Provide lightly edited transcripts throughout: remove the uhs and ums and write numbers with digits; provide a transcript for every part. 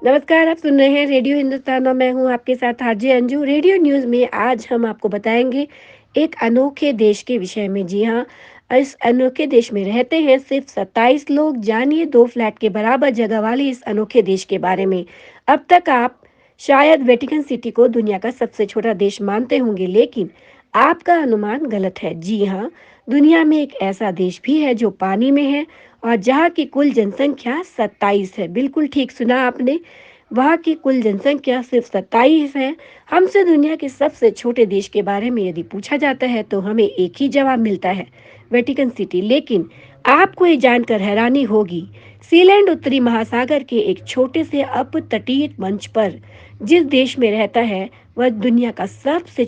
नमस्कार, आप सुन रहे हैं रेडियो हिंदुस्तान और मैं हूँ आपके साथ आरजे अंजू। रेडियो न्यूज़ में आज हम आपको बताएंगे एक अनोखे देश के विषय में। जी हाँ, इस अनोखे देश में रहते हैं सिर्फ 27 लोग। जानिए 2 फ्लैट के बराबर जगह वाले इस अनोखे देश के बारे में। अब तक आप शायद वेटिकन सिटी को दुनिया का सबसे छोटा देश मानते होंगे, लेकिन आपका अनुमान गलत है। जी हाँ, दुनिया में एक ऐसा देश भी है जो पानी में है और जहाँ की कुल जनसंख्या 27 है। बिल्कुल ठीक सुना आपने, वहाँ की कुल जनसंख्या सिर्फ 27 है। हमसे दुनिया के सबसे छोटे देश के बारे में यदि पूछा जाता है तो हमें एक ही जवाब मिलता है, वेटिकन सिटी। लेकिन आपको ये जानकर हैरानी होगी, सीलैंड उत्तरी महासागर के एक छोटे से अपतटीय मंच पर जिस देश में रहता है, वह दुनिया का सबसे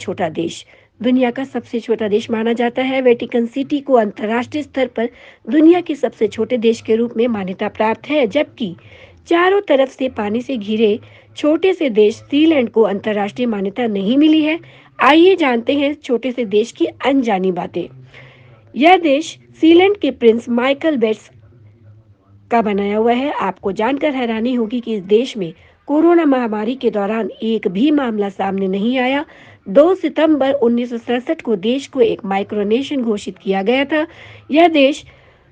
छोटा देश माना जाता है। वेटिकन सिटी को अंतर्राष्ट्रीय स्तर पर दुनिया के सबसे छोटे देश के रूप में मान्यता प्राप्त है, जबकि चारों तरफ से पानी से घिरे छोटे से देश सीलैंड को अंतर्राष्ट्रीय मान्यता नहीं मिली है। आइए जानते हैं छोटे से देश की अनजानी बातें। यह देश सीलैंड के प्रिंस माइकल बेट्स का बनाया हुआ है। आपको जानकर हैरानी होगी कि इस देश में कोरोना महामारी के दौरान एक भी मामला सामने नहीं आया। 2 सितंबर 1967 को देश को एक माइक्रोनेशन घोषित किया गया था। यह देश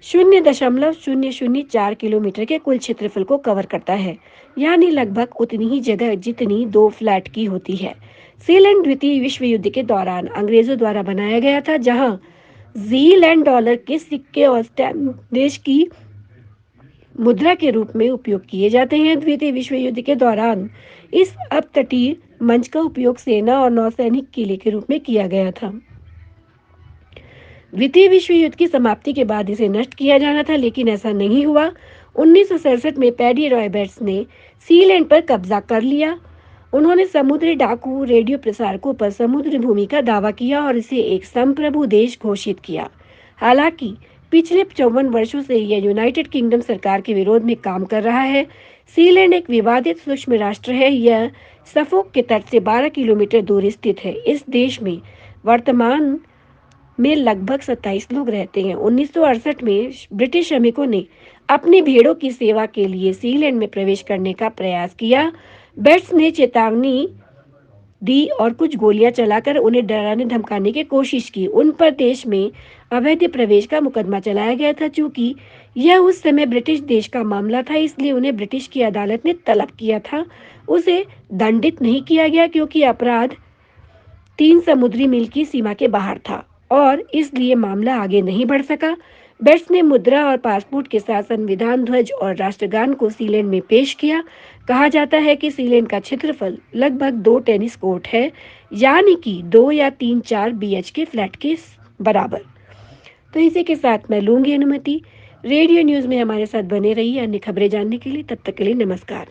0.004 किलोमीटर के कुल क्षेत्रफल को कवर करता है, यानी लगभग उतनी ही जगह जितनी 2 फ्लैट की होती है। सीलैंड द्वितीय विश्व युद्ध के दौरान अंग्रेजों द्वारा बनाया गया था, जहां जीलैंड डॉलर के सिक्के और स्टैम्प देश की मुद्रा के रूप में उपयोग किए जाते हैं। द्वितीय विश्व युद्ध के दौरान इस अपतटीय मंच का उपयोग सेना और नौसैनिक किले के रूप में किया गया था। द्वितीय विश्व युद्ध की समाप्ति के बाद इसे नष्ट किया जाना था, लेकिन ऐसा नहीं हुआ। 1967 में पैडी रॉयबर्ट्स ने सीलैंड पर कब्जा कर लिया। उन्होंने समुद्री डाकू रेडियो प्रसारकों पर समुद्री भूमि का दावा किया और इसे एक संप्रभु देश घोषित किया। हालांकि पिछले 54 वर्षों से यह यूनाइटेड किंगडम सरकार के विरोध में काम कर रहा है। सीलैंड एक विवादित सूक्ष्म राष्ट्र है। यह सफोक के तट से 12 किलोमीटर दूर स्थित है। इस देश में वर्तमान में लगभग 27 लोग रहते हैं। 1968 में ब्रिटिश श्रमिकों ने अपनी भेड़ों की सेवा के लिए सीलैंड में प्रवेश करने का प्रयास किया। बेट्स ने चेतावनी दी और कुछ गोलियां चलाकर उन्हें डराने धमकाने की कोशिश की। उन पर देश में अवैध प्रवेश का मुकदमा चलाया गया था। चूंकि यह उस समय ब्रिटिश देश का मामला था, इसलिए उन्हें ब्रिटिश की अदालत ने तलब किया था। उसे दंडित नहीं किया गया क्योंकि अपराध 3 समुद्री मील की सीमा के बाहर था और इसलिए मामला आगे नहीं बढ़ सका। बेट्स ने मुद्रा और पासपोर्ट के साथ संविधान ध्वज और राष्ट्रगान को सीलैंड में पेश किया। कहा जाता है कि सीलैंड का क्षेत्रफल लगभग 2 टेनिस कोर्ट है, यानी कि 2 या 3-4 बीएचके फ्लैट के बराबर। तो इसी के साथ मैं लूंगी अनुमति। रेडियो न्यूज में हमारे साथ बने रहिए अन्य खबरें जानने के लिए। तब तक के लिए नमस्कार।